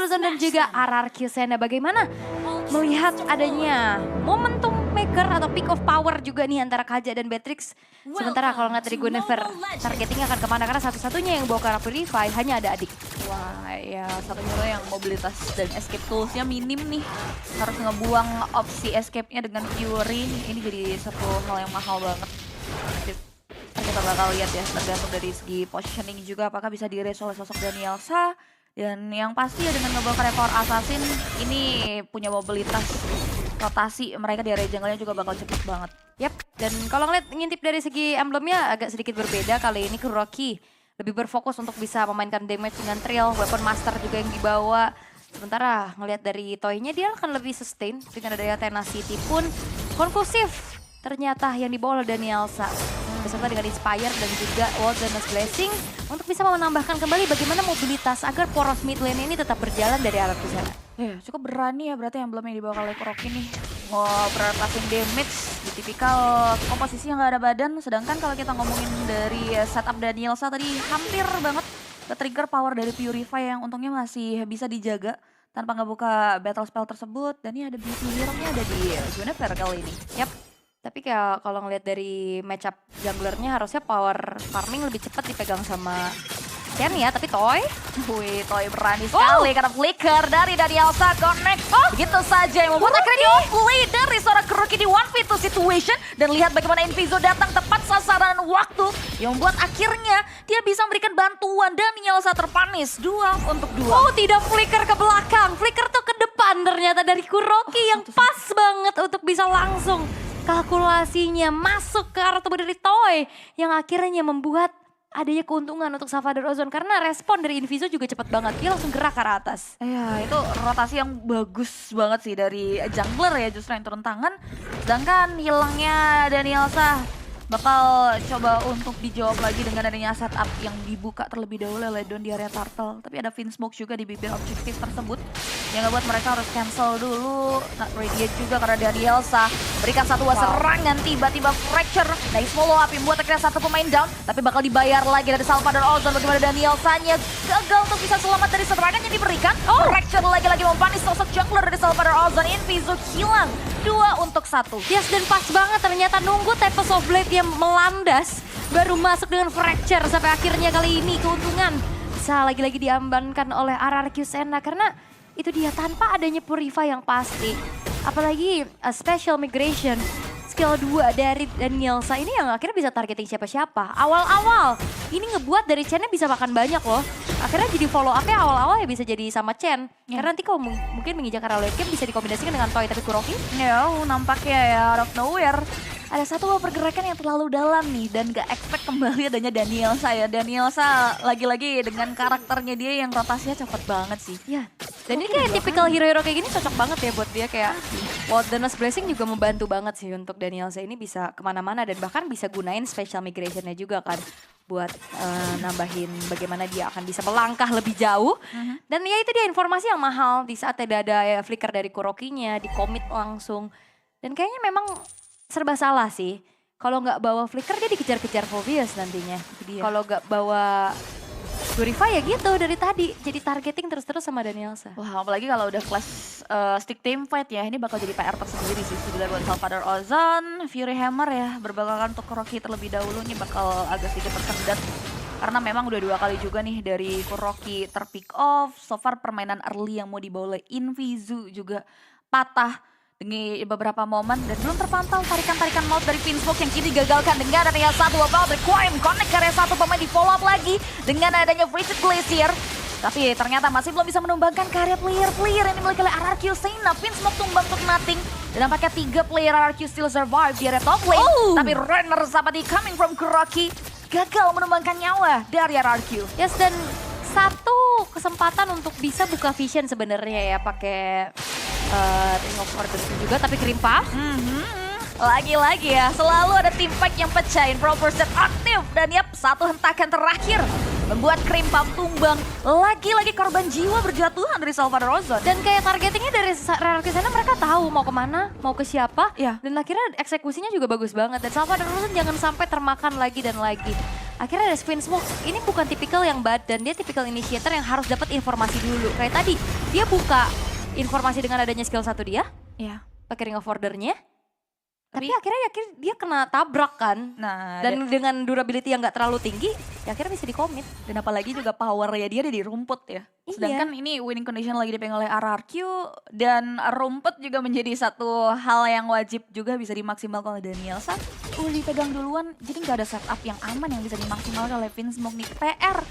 Ozon dan juga RRQ Sena. Bagaimana melihat adanya momentum maker atau peak of power juga nih antara Kaja dan Beatrix. Sementara kalau ngeliat dari Guinevere, targetingnya akan kemana? Karena satu-satunya yang bawa ke arah Purify hanya ada Adik. Wah ya satu hero yang mobilitas dan escape toolsnya minim nih. Harus ngebuang opsi escape-nya dengan Fury. Ini jadi satu hal yang mahal banget. Kita bakal lihat ya, tergantung dari segi positioning juga apakah bisa di-raise oleh sosok Danielsa. Dan yang pasti ya dengan ngebawa ke Power Assassin ini punya mobilitas, rotasi mereka di area jungle-nya juga bakal cepet banget. Yap, dan kalau ngeliat ngintip dari segi emblemnya agak sedikit berbeda. Kali ini Kuroki lebih berfokus untuk bisa memainkan damage dengan Trill, Weapon Master juga yang dibawa. Sementara ngelihat dari Toy-nya dia akan lebih sustain dengan adanya Tenacity pun konklusif ternyata yang dibawa oleh Danielsa. Beserta dengan Inspire dan juga Wilderness Blessing untuk bisa menambahkan kembali bagaimana mobilitas agar poros mid lane ini tetap berjalan dari arah ke sana. Ya, cukup berani ya berarti emblem yang dibawa oleh Kuroki nih. Mau prioritasin damage di tipikal komposisi yang gak ada badan. Sedangkan kalau kita ngomongin dari setup Danielsa tadi hampir banget ke trigger power dari Purify yang untungnya masih bisa dijaga tanpa ngebuka battle spell tersebut. Dan ini ada beauty hero-nya ada di Guinevere kali ini. Yap. Tapi kalau ngelihat dari matchup junglernya harusnya power farming lebih cepat dipegang sama Ken ya, tapi Toy. Wih, Toy berani sekali karena flicker dari Danielsa connect. Begitu saja yang membuat akhirnya di-offlay dari seorang Kuroki di 1v2 situation. Dan lihat bagaimana Invizo datang tepat sasaran waktu yang membuat akhirnya dia bisa memberikan bantuan. Danielsa terpanis 2 untuk 2. Oh, tidak flicker ke belakang, flicker tuh ke depan ternyata dari Kuroki yang pas banget untuk bisa langsung kalkulasinya masuk ke arah tubuh dari Toy yang akhirnya membuat adanya keuntungan untuk Salvador Ozon karena respon dari Invizo juga cepat banget, dia langsung gerak ke arah atas. Iya, itu rotasi yang bagus banget sih dari jungler ya justru yang turun tangan. Sedangkan hilangnya Danielsa bakal coba untuk dijawab lagi dengan adanya setup yang dibuka terlebih dahulu oleh Don di area turtle. Tapi ada Finsmoke juga di bibir objektif tersebut yang ngebuat mereka harus cancel dulu. Not radiate juga karena Danielsa berikan satu serangan tiba-tiba fracture. Nice follow up yang membuat akhirnya satu pemain down. Tapi bakal dibayar lagi dari Salvador Ozon. Bagaimana Danielsanya gagal untuk bisa selamat dari serangan yang diberikan. Fracture lagi-lagi mempanis sosok jungler dari Salvador Ozon. Invizo hilang 2 untuk 1. Yes, dan pas banget ternyata nunggu Tempest of Blade yang melandas baru masuk dengan fracture sampai akhirnya kali ini keuntungan bisa lagi-lagi diambankan oleh RRQ Sena karena itu dia tanpa adanya Purify yang pasti. Apalagi special migration skill 2 dari Danielsa ini yang akhirnya bisa targeting siapa-siapa. Awal-awal ini ngebuat dari Chen-nya bisa makan banyak loh. Akhirnya jadi follow up-nya awal-awal ya bisa jadi sama Chen. Karena nanti kalau mungkin menginjak arah late game bisa dikombinasikan dengan Toy tapi Kuroki. Ya nampaknya ya out of nowhere. Ada satu pergerakan yang terlalu dalam nih dan gak expect kembali adanya Danielsa ya. Danielsa lagi-lagi dengan karakternya dia yang rotasinya cepet banget sih. Ya, dan ini kayak tipikal hero-hero kayak gini cocok banget ya buat dia kayak Wilderness Blessing juga membantu banget sih untuk Danielsa ini bisa kemana-mana dan bahkan bisa gunain special migration-nya juga kan buat nambahin bagaimana dia akan bisa melangkah lebih jauh. Dan ya itu dia informasi yang mahal di saat tidak ada ya, flicker dari Kurokinya, di commit langsung. Dan kayaknya memang serba salah sih. Kalau nggak bawa flicker dia dikejar-kejar Phobius nantinya. Kalau nggak bawa Purify ya gitu dari tadi. Jadi targeting terus-terus sama Danielsa. Wah apalagi kalau udah kelas stick team fight ya. Ini bakal jadi PR tersendiri sih. Sudah buat Salvador Ozon, Fury Hammer ya. Berbakalan untuk Kuroki terlebih dahulu. Ini bakal agak sedikit tersendat. Karena memang udah 2 kali juga nih dari Kuroki terpick off. So far permainan early yang mau dibawa oleh Invizu juga patah. Dengan beberapa momen dan belum terpantau tarikan-tarikan maut dari Finsmoke yang kini digagalkan dengan adanya satu about requiem connect ke area satu pemain di follow up lagi dengan adanya Frigid Glacier. Tapi ternyata masih belum bisa menumbangkan karya player-player yang dimiliki oleh RRQ Sena. Finsmoke tumbang untuk nothing. Dan nampaknya 3 player RRQ still survive di area top lane. Tapi Renner Zapati coming from Kuroki gagal menumbangkan nyawa dari RRQ. Yes, dan satu kesempatan untuk bisa buka vision sebenarnya ya pakai Ring of Order juga, tapi Cream Puff. Lagi-lagi ya, selalu ada team fight yang pecahin. Proper set aktif dan yap, satu hentakan terakhir membuat Cream Puff tumbang. Lagi-lagi korban jiwa berjatuhan dari Salvador Ozon. Dan kayak targetingnya dari RRQ sana mereka tahu mau kemana, mau ke siapa. Ya. Dan akhirnya eksekusinya juga bagus banget. Dan Salvador Ozon jangan sampai termakan lagi dan lagi. akhirnya ada spin smoke. Ini bukan tipikal yang bad dan dia tipikal initiator yang harus dapat informasi dulu. Kayak tadi, dia buka informasi dengan adanya skill 1 dia, Iya. pakai Ring of Order-nya. Tapi Tapi- akhirnya dia kena tabrak kan. Nah, Dan dengan durability yang gak terlalu tinggi, ya akhirnya bisa di-commit. dan apalagi juga powernya dia ada di rumput ya. Iya. Sedangkan ini winning condition lagi dipegang oleh RRQ dan rumput juga menjadi satu hal yang wajib juga bisa dimaksimalkan oleh Danielsa. Dipegang duluan, jadi nggak ada setup yang aman yang bisa dimaksimalkan oleh Vinsmoke nih. PR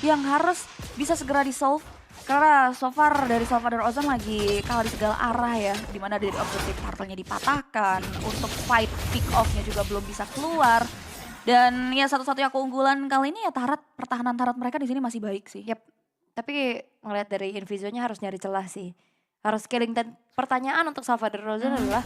yang harus bisa segera di-solve. Karena so far dari Salvador Ozon lagi kalah di segala arah ya. Dimana dari objektif turtle-nya dipatahkan, untuk fight pick off-nya juga belum bisa keluar. Dan ya satu-satunya keunggulan kali ini ya pertahanan turret mereka di sini masih baik sih. Yap. Tapi ngeliat dari Invizo-nya harus nyari celah sih. Harus scaling dan pertanyaan untuk Salvador Ozon adalah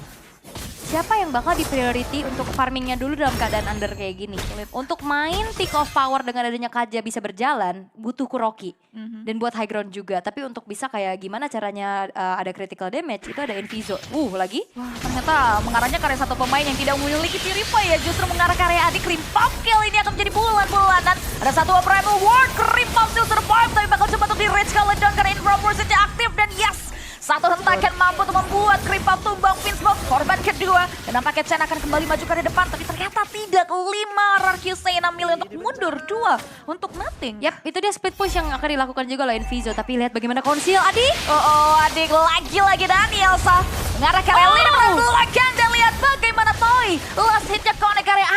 siapa yang bakal di priority untuk farmingnya dulu dalam keadaan under kayak gini. Untuk main pick of power dengan adanya Kaja bisa berjalan, butuh Kuroki. Dan buat high ground juga. Tapi untuk bisa kayak gimana caranya ada critical damage, itu ada Invizo. Lagi. Wah, ternyata mengarahnya ke area satu pemain yang tidak memiliki Purify ya. Justru mengarah ke area adik Krimpop kill ini akan menjadi bulan-bulanan. Ada satu Primal Ward, Krimpop still survive tapi bakal coba untuk di-rage kalau down karena Infra Pursuit-nya aktif dan yes! Satu hentakan mampu untuk membuat Krimpop tumbang Vinsmoke, korban kedua. Dan nampaknya Chen akan kembali maju ke depan, tapi ternyata tidak. 5 RRQ Sena milih untuk mundur, 2 untuk nothing. Yap, itu dia split push yang akan dilakukan juga oleh Invizo. Tapi lihat bagaimana konsil Adik. Oh, adik lagi-lagi Danielsa mengarah ke area lead belakang dan lihat bagaimana Toy. Last hitnya connect ke area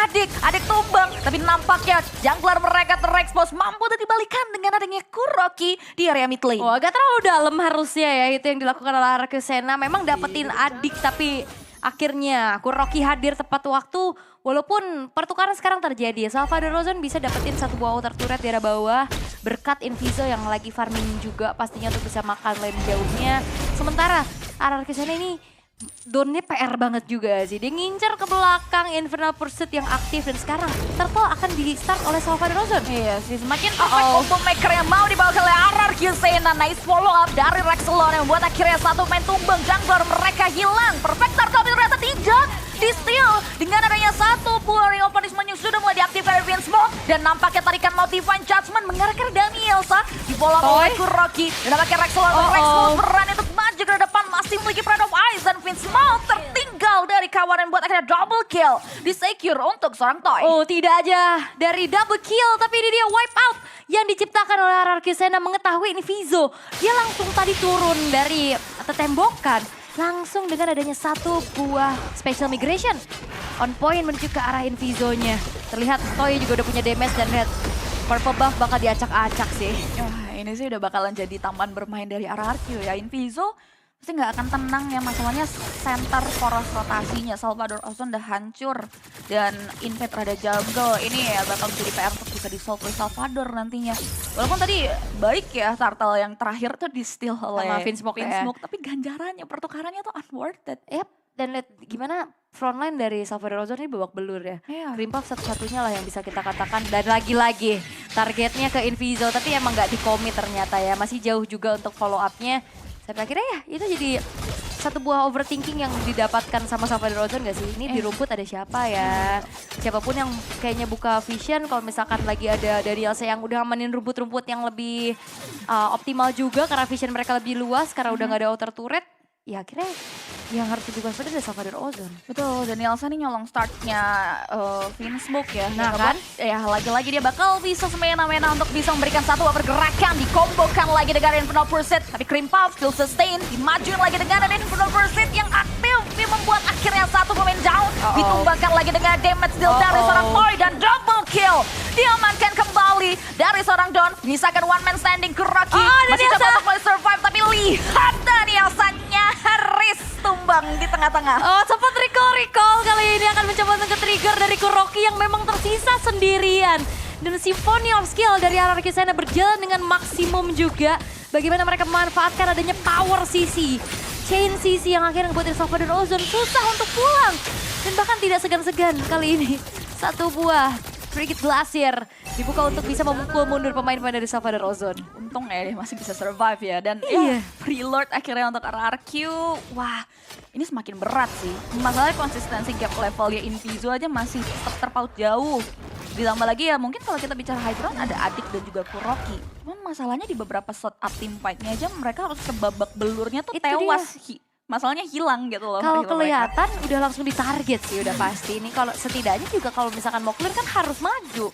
adik tumbang. Tapi nampaknya jungler mereka terekspos mampu untuk dibalikan dengan adanya Kuroki di area mid lane. Oh, agak terlalu dalam harusnya ya itu yang dilakukan oleh RRQ Sena. Memang dapetin Adik tapi akhirnya Kuroki hadir tepat waktu. Walaupun pertukaran sekarang terjadi, Salvador Ozon bisa dapetin satu buah outer turret di area bawah. Berkat Invizo yang lagi farming juga pastinya untuk bisa makan lane jauhnya. Sementara RRQ Sena ini Donnya PR banget juga sih. Dia ngincer ke belakang Infernal Pursuit yang aktif dan sekarang Turtle akan di start oleh Salvador Ozon. Iya sih, semakin perfect combo maker yang mau dibawa oleh RRQ Sena. Nice follow up dari Rexelon yang membuat akhirnya satu main tumbang. Jungler mereka hilang. Perfect start tapi ternyata tidak. Di steal dengan adanya satu buah Ring of Punishment yang sudah mulai diaktifkan dari Vinsmoke. Dan nampaknya tarikan mau Divine Judgment mengarah ke Danielsa. Dibola oleh Kuroki. Dan nampaknya Rexelon berani untuk maju ke depan. Masih memiliki Pride of Ice dan Vinsmoke tertinggal dari kawanan buat akhirnya double kill. Di-secure untuk seorang Toy. Oh, tidak aja dari double kill tapi ini dia wipe out yang diciptakan oleh RRQ Sena mengetahui ini Vizo. Dia langsung tadi turun dari tembokan. Langsung dengan adanya satu buah special migration on point menuju ke arah Invizo-nya. Terlihat Toy juga udah punya damage dan lihat purple buff bakal diacak-acak sih. Wah, ini sih udah bakalan jadi taman bermain dari RRQ ya. Invizo pasti nggak akan tenang ya, masalahnya center poros rotasinya Salvador Ozon udah hancur. Dan invade rada jungle ini ya bakal menjadi PR untuk bisa di-solve oleh Salvador nantinya. Walaupun tadi baik ya Turtle yang terakhir tuh di-steal oleh Sama Vinsmoke ya. tapi ganjarannya, pertukarannya tuh unworth it. Yap, dan lihat gimana frontline dari Salvador Ozon ini babak belur ya. Iya. Krimpop satu-satunya lah yang bisa kita katakan. Dan lagi-lagi targetnya ke Invizo tapi emang nggak di-commit ternyata ya. Masih jauh juga untuk follow up-nya. Sampai akhirnya ya itu jadi satu buah overthinking yang didapatkan sama Salvador Ozon gak sih? Ini di rumput ada siapa ya? Siapapun yang kayaknya buka vision kalau misalkan lagi ada dari Elsa yang udah amanin rumput-rumput yang lebih optimal juga karena vision mereka lebih luas karena udah gak ada outer turret. Ya akhirnya yang harus diwaspadai adalah Salvador Ozon. Betul, Danielsa nih nyolong startnya Vinsmoke ya. Nah, Yang kan? ngebuat, ya lagi-lagi dia bakal bisa semena-mena untuk bisa memberikan satu pergerakan. Dikombokan lagi dengan Infernal Pursuit. Tapi Krimpop still sustain. Dimajuin lagi dengan Infernal Pursuit yang aktif. Dia membuat akhirnya satu pemain down. Ditumbangkan lagi dengan damage deal dari seorang Toy dan double kill. Diamankan kembali dari seorang Don. Menyisakan one man standing Kuroki. Masih Danielsa. coba untuk mulai survive tapi lihat Danielsa nyaris tumbang di tengah-tengah. Oh, sempat recall kali ini akan mencoba untuk ke-trigger dari Kuroki yang memang tersisa sendirian. Dan Symphony of Skill dari RRQ Sena berjalan dengan maksimum juga. Bagaimana mereka memanfaatkan adanya power CC. Chain CC yang akhirnya membuat Salvador Ozon susah untuk pulang. Dan bahkan tidak segan-segan kali ini. Satu buah Frigate Glacier dibuka untuk bisa memukul mundur pemain-pemain dari Salvador Ozon. Untung ya dia masih bisa survive ya. Dan Iya. preload akhirnya untuk RRQ. Wah, ini semakin berat sih. Masalahnya konsistensi gap levelnya Invizo aja masih tetap terpaut jauh Ditambah lagi ya mungkin kalau kita bicara high ground ada Adik dan juga Kuroki. Cuman masalahnya di beberapa shot up team fight-nya aja mereka harus ke babak belurnya tuh Itu tewas. Masalahnya hilang gitu loh. Kalau hero mereka. kelihatan udah langsung ditarget sih udah pasti. Ini kalau setidaknya juga kalau misalkan mau clear kan harus maju.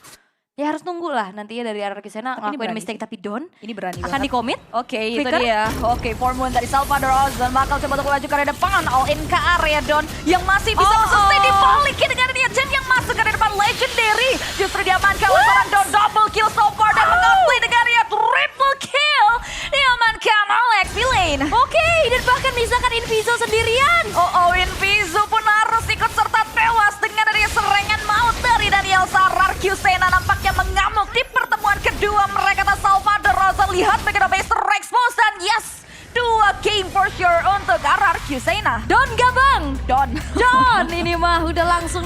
Ya harus nunggu lah nantinya dari RRQ Sena Tapi ini ngelakuin berani mistake tapi Don Ini berani akan banget. dikomit. Oke, itu Flicker. dia. Oke, Formoon dari Salvador Ozon bakal coba untuk melaju ke arah depan. All in ke area Don yang masih bisa sustain dibalikin dengan dia. Jen yang masuk ke arah depan Legendary. Justru diamankan oleh seorang Don. Double kill so far dan mengakui dengan dia triple kill. Diamankan oleh X-Lane. Oke, dan bahkan misalkan Inviso sendirian. Inviso pun harus ikut serta tewas dengan adanya serangan maut dari Daniel Sarar. Sena nampaknya mengamuk di pertemuan kedua mereka. Salvador Rosa lihat bagaimana base expose dan yes, 2 game for sure untuk RRQ Sena. Don Gabang. Don. Don ini mah udah langsung